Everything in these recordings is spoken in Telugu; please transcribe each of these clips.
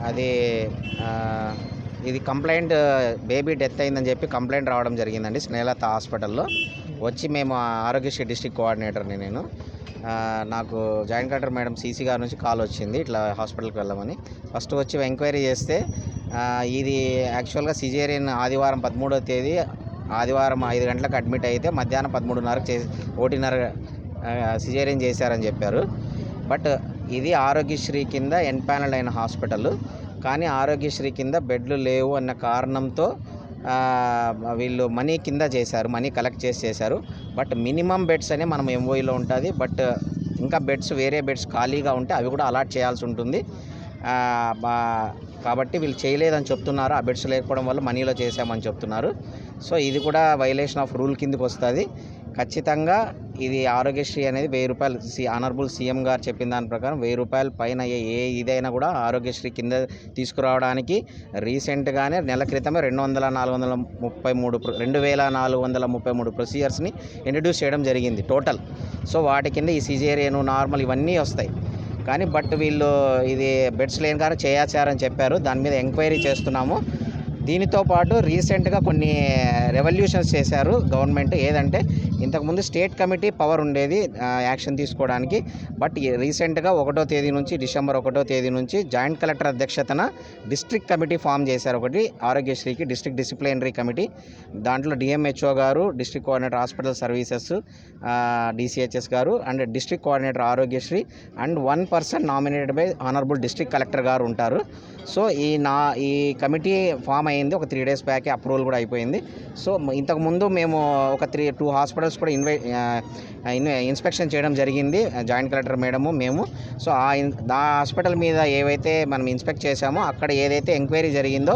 అది ఇది కంప్లైంట్ బేబీ డెత్ అయిందని చెప్పి కంప్లైంట్ రావడం జరిగిందండి స్నేహలత హాస్పిటల్లో. వచ్చి మేము ఆరోగ్యశ్రీ డిస్ట్రిక్ట్ కోఆర్డినేటర్ని నేను. నాకు జాయింట్ కలెక్టర్ మేడం సీసీ గారి నుంచి కాల్ వచ్చింది, ఇట్లా హాస్పిటల్కి వెళ్ళమని. ఫస్ట్ వచ్చి ఎంక్వైరీ చేస్తే ఇది యాక్చువల్గా సిజేరియన్ ఆదివారం 13వ తేదీ ఆదివారం 5 గంటలకు అడ్మిట్ అయితే మధ్యాహ్నం 13:30కి 1:30 సిజేరియన్ చేశారని చెప్పారు. బట్ ఇది ఆరోగ్యశ్రీ కింద ఎన్పానల్ అయిన హాస్పిటల్, కానీ ఆరోగ్యశ్రీ కింద బెడ్లు లేవు అన్న కారణంతో వీళ్ళు మనీ కింద చేశారు, మనీ కలెక్ట్ చేశారు. బట్ మినిమం బెడ్స్ అనే మనం ఎంఓఈలో ఉంటుంది. బట్ ఇంకా బెడ్స్ వేరే బెడ్స్ ఖాళీగా ఉంటే అవి కూడా అలాట్ చేయాల్సి ఉంటుంది. కాబట్టి వీళ్ళు చేయలేదని చెప్తున్నారు. ఆ బెడ్స్ లేకపోవడం వల్ల మనీలో చేశామని చెప్తున్నారు. సో ఇది కూడా వైలేషన్ ఆఫ్ రూల్ కిందకి వస్తుంది. ఖచ్చితంగా ఇది ఆరోగ్యశ్రీ అనేది 1000 రూపాయలు ఆనరబుల్ సీఎం గారు చెప్పిన దాని ప్రకారం 1000 రూపాయల పైన ఇదైనా కూడా ఆరోగ్యశ్రీ కింద తీసుకురావడానికి రీసెంట్గానే నెల క్రితమే 2433 ప్రొసీజర్స్ని ఇంట్రడ్యూస్ చేయడం జరిగింది టోటల్. సో వాటి కింద ఈ సిజేరియన్ నార్మల్ ఇవన్నీ వస్తాయి. కానీ బట్ వీళ్ళు ఇది బెడ్స్ లేని కానీ చేయాచారని చెప్పారు. దాని మీద ఎంక్వైరీ చేస్తున్నాము. దీనితో పాటు రీసెంట్గా కొన్ని రెవల్యూషన్స్ చేశారు గవర్నమెంట్. ఏదంటే ఇంతకుముందు స్టేట్ కమిటీ పవర్ ఉండేది యాక్షన్ తీసుకోవడానికి. బట్ రీసెంట్గా డిసెంబర్ 1వ తేదీ నుంచి జాయింట్ కలెక్టర్ అధ్యక్షతన డిస్ట్రిక్ట్ కమిటీ ఫామ్ చేశారు. ఒకటి ఆరోగ్యశ్రీకి డిస్ట్రిక్ట్ డిసిప్లినరీ కమిటీ. దాంట్లో డిఎంహెచ్ఓ గారు, district coordinator hospital services DCHS గారు and district coordinator Aarogyasri and 1 person nominated by honourable district collector గారు ఉంటారు. సో ఈ కమిటీ ఫామ్ అయింది. ఒక 3 days బ్యాకే అప్రూవల్ కూడా అయిపోయింది. సో ఇంతకుముందు మేము ఒక 2 హాస్పిటల్స్ కూడా ఇన్స్పెక్షన్ చేయడం జరిగింది, జాయింట్ కలెక్టర్ మేడము మేము. సో ఆ హాస్పిటల్ మీద ఏవైతే మనం ఇన్స్పెక్ట్ చేశామో అక్కడ ఏదైతే ఎంక్వైరీ జరిగిందో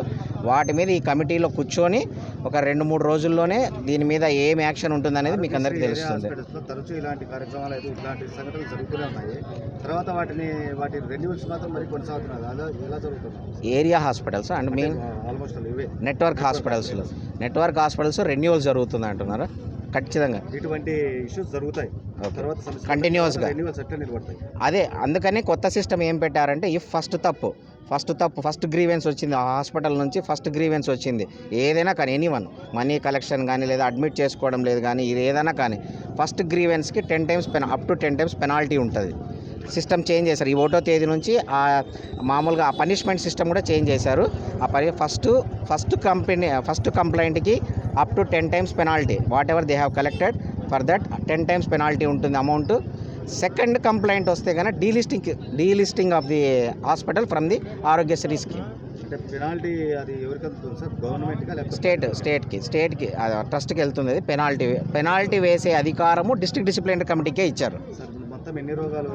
వాటి మీద ఈ కమిటీలో కూర్చొని ఒక 2-3 రోజుల్లోనే దీని మీద ఏం యాక్షన్ ఉంటుందనేది మీకు అందరికీ తెలుస్తుంది. తరచూ ఇలాంటి కార్యక్రమాలు అయితే ఇట్లాంటి సంఘటనలు జరుగుతూనే ఉన్నాయి. తర్వాత వాటి రెన్యూవల్స్ మాత్రం మరి కొనసాగుతున్నారు. ఎలా జరుగుతుంది? Area hospitals and main almost network hospitals renewal జరుగుతుంది అంటున్నారు. ఖచ్చితంగా ఇటువంటి ఇష్యూస్ జరుగుతాయి కంటిన్యూస్గా. అదే అందుకని కొత్త సిస్టమ్ ఏం పెట్టారంటే ఫస్ట్ గ్రీవెన్స్ వచ్చింది ఆ హాస్పిటల్ నుంచి, ఫస్ట్ గ్రీవెన్స్ వచ్చింది ఏదైనా కానీ ఎనీవన్ మనీ కలెక్షన్ కానీ లేదా అడ్మిట్ చేసుకోవడం లేదు కానీ ఇది ఏదైనా కానీ ఫస్ట్ గ్రీవెన్స్కి 10 times up to 10 times penalty ఉంటుంది. సిస్టమ్ చేంజ్ చేశారు. ఈ 1వ తేదీ నుంచి మామూలుగా ఆ పనిష్మెంట్ సిస్టమ్ కూడా చేంజ్ చేశారు. ఫస్ట్ కంప్లైంట్కి up to 10 times penalty, whatever they have collected for that 10 times penalty ఉంటుంది అమౌంట్. సెకండ్ కంప్లైంట్ వస్తే కనుక delisting of the hospital from the Aarogyasri scheme. Penalty అది ఎవరికి వెళ్తుంది సార్? గవర్నమెంట్కి? స్టేట్కి ట్రస్ట్కి వెళ్తుంది. అది పెనాల్టీ వేసే అధికారము డిస్ట్రిక్ట్ డిసిప్లినరీ కమిటీకే ఇచ్చారు. ఎన్ని రోగాలు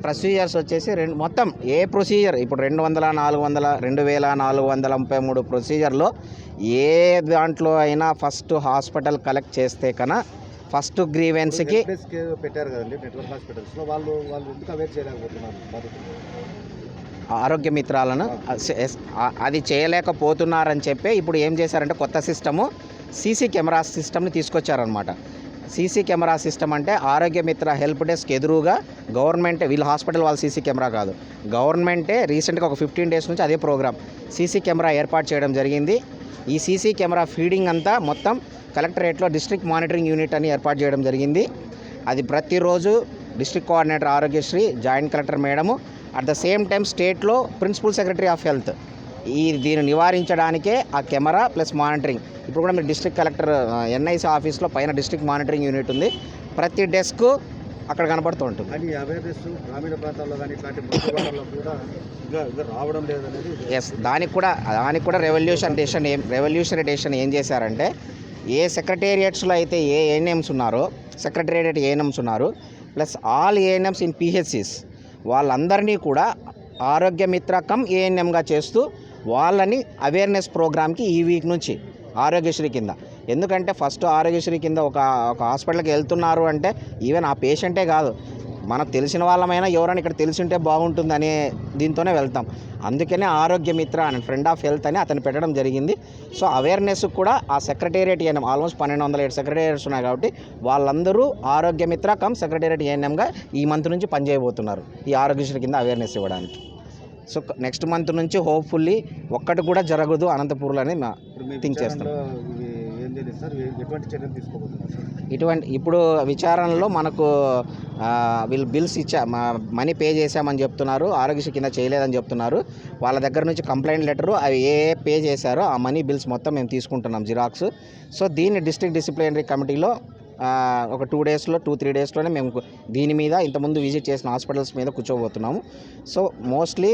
ప్రొసీజర్స్ వచ్చేసి మొత్తం ఏ ప్రొసీజర్ ఇప్పుడు 2433 ప్రొసీజర్లో ఏ దాంట్లో అయినా ఫస్ట్ హాస్పిటల్ కలెక్ట్ చేస్తే కన్నా ఫస్ట్ గ్రీవెన్స్కి పెట్టారు కదండి నెట్వర్క్ హాస్పిటల్స్లో. వాళ్ళు ఎందుకు అవేర్ చేయలేకపోతున్నారు? ఆరోగ్య మిత్రాలను అది చేయలేకపోతున్నారని చెప్పి ఇప్పుడు ఏం చేశారంటే కొత్త సిస్టము సీసీ కెమెరా సిస్టమ్ని తీసుకొచ్చారనమాట. సీసీ కెమెరా సిస్టమ్ అంటే ఆరోగ్య మిత్ర హెల్ప్ డెస్క్ ఎదురుగా గవర్నమెంటే, వీళ్ళ హాస్పిటల్ వాళ్ళ సీసీ కెమెరా కాదు, గవర్నమెంటే రీసెంట్గా ఒక 15 days నుంచి అదే ప్రోగ్రామ్ సీసీ కెమెరా ఏర్పాటు చేయడం జరిగింది. ఈ సీసీ కెమెరా ఫీడింగ్ అంతా మొత్తం కలెక్టరేట్లో డిస్ట్రిక్ట్ మానిటరింగ్ యూనిట్ అని ఏర్పాటు చేయడం జరిగింది. అది ప్రతిరోజు district coordinator Aarogyasri, joint collector madam, at the same time స్టేట్లో ప్రిన్సిపల్ సెక్రటరీ ఆఫ్ హెల్త్ దీన్ని నివారించడానికే ఆ కెమెరా ప్లస్ మానిటరింగ్. ఇప్పుడు కూడా మీరు డిస్ట్రిక్ట్ కలెక్టర్ ఎన్ఐసి ఆఫీస్లో పైన డిస్ట్రిక్ట్ మానిటరింగ్ యూనిట్ ఉంది. ప్రతి డెస్క్ అక్కడ కనపడుతూ ఉంటుంది. గ్రామీణ ప్రాంతాల్లో కానీ ఇట్లాంటి కూడా రావడం లేదనేది దానికి కూడా రెవల్యూషనరీ డెసిషన్ ఏం చేశారంటే ఏ సెక్రటేరియట్స్లో అయితే ఏ ఏఎన్ఎంస్ ఉన్నారో సెక్రటేరియట్ ఏఎన్ఎంస్ ఉన్నారు plus all ANMs in PHCs వాళ్ళందరినీ కూడా ఆరోగ్య మిత్ర కమ్ ఏఎన్ఎంగా చేస్తూ వాళ్ళని అవేర్నెస్ ప్రోగ్రామ్కి ఈ వీక్ నుంచి ఆరోగ్యశ్రీ కింద, ఎందుకంటే ఫస్ట్ ఆరోగ్యశ్రీ కింద ఒక హాస్పిటల్కి వెళ్తున్నారు అంటే ఈవెన్ ఆ పేషెంటే కాదు, మనకు తెలిసిన వాళ్ళమైనా ఎవరైనా ఇక్కడ తెలిసి ఉంటే బాగుంటుందనే దీంతోనే వెళ్తాం. అందుకనే ఆరోగ్య మిత్ర అని ఫ్రెండ్ ఆఫ్ హెల్త్ అని అతను పెట్టడం జరిగింది. సో అవేర్నెస్ కూడా ఆ సెక్రటేరియట్ ఏఎన్ఎం ఆల్మోస్ట్ 1207 సెక్రటేరియట్స్ ఉన్నాయి కాబట్టి వాళ్ళందరూ ఆరోగ్య మిత్ర కమ్ సెక్రటేరియట్ ఏఎన్ఎంగా ఈ మంత్ నుంచి పనిచేయబోతున్నారు ఈ ఆరోగ్యశ్రీ కింద అవేర్నెస్ ఇవ్వడానికి. సో నెక్స్ట్ మంత్ నుంచి హోప్ఫుల్లీ ఒక్కటి కూడా జరగదు అనంతపూర్లో అని ఇప్పుడు మీ థింక్ చేస్తాం. విచారణలో ఇవి ఏం తెలియదు సార్, ఎటువంటి చర్యలు తీసుకోబోతున్నారు సార్? ఇప్పుడు విచారణలో మనకు వీళ్ళు బిల్స్ మనీ పే చేశామని చెప్తున్నారు, ఆరోగ్యశ్రీ కింద చేయలేదని చెప్తున్నారు. వాళ్ళ దగ్గర నుంచి కంప్లైంట్ లెటరు అవి ఏ పే చేశారో ఆ మనీ బిల్స్ మొత్తం మేము తీసుకుంటున్నాం జిరాక్స్. సో దీన్ని డిస్ట్రిక్ట్ డిసిప్లినరీ కమిటీలో ఒక 2-3 డేస్లోనే మేము దీని మీద ఇంతకుముందు విజిట్ చేసిన హాస్పిటల్స్ మీద కూర్చోబోతున్నాము. సో మోస్ట్లీ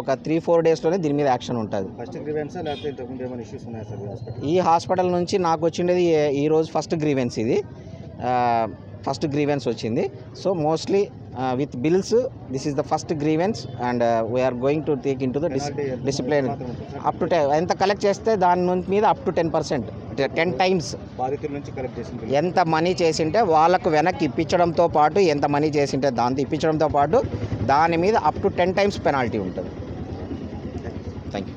ఒక 3-4 డేస్లోనే దీని మీద యాక్షన్ ఉంటుంది. ఫస్ట్ గ్రీవెన్సా లేకపోతే ఇంతకుముందు ఏమైనా ఇష్యూస్ ఉన్నాయా సార్ ఈ హాస్పిటల్? ఈ హాస్పిటల్ నుంచి నాకు వచ్చిండేది ఈరోజు ఫస్ట్ గ్రీవెన్స్ ఇది. ఫస్ట్ గ్రీవెన్స్ వచ్చింది. So mostly with bills this is the first grievance and we are going to take into the discipline up to ఎంత కలెక్ట్ చేస్తే దాని మీద అప్ టు 10%, 10 టైమ్స్ బాధితుల నుంచి కలెక్ట్ చేసింది ఎంత మనీ చేసింటే వాళ్ళకు వెనక్కి ఇప్పించడంతో పాటు ఎంత మనీ చేసింటే దాంతో ఇప్పించడంతో పాటు దాని మీద అప్ టు 10 టైమ్స్ పెనాల్టీ ఉంటుంది.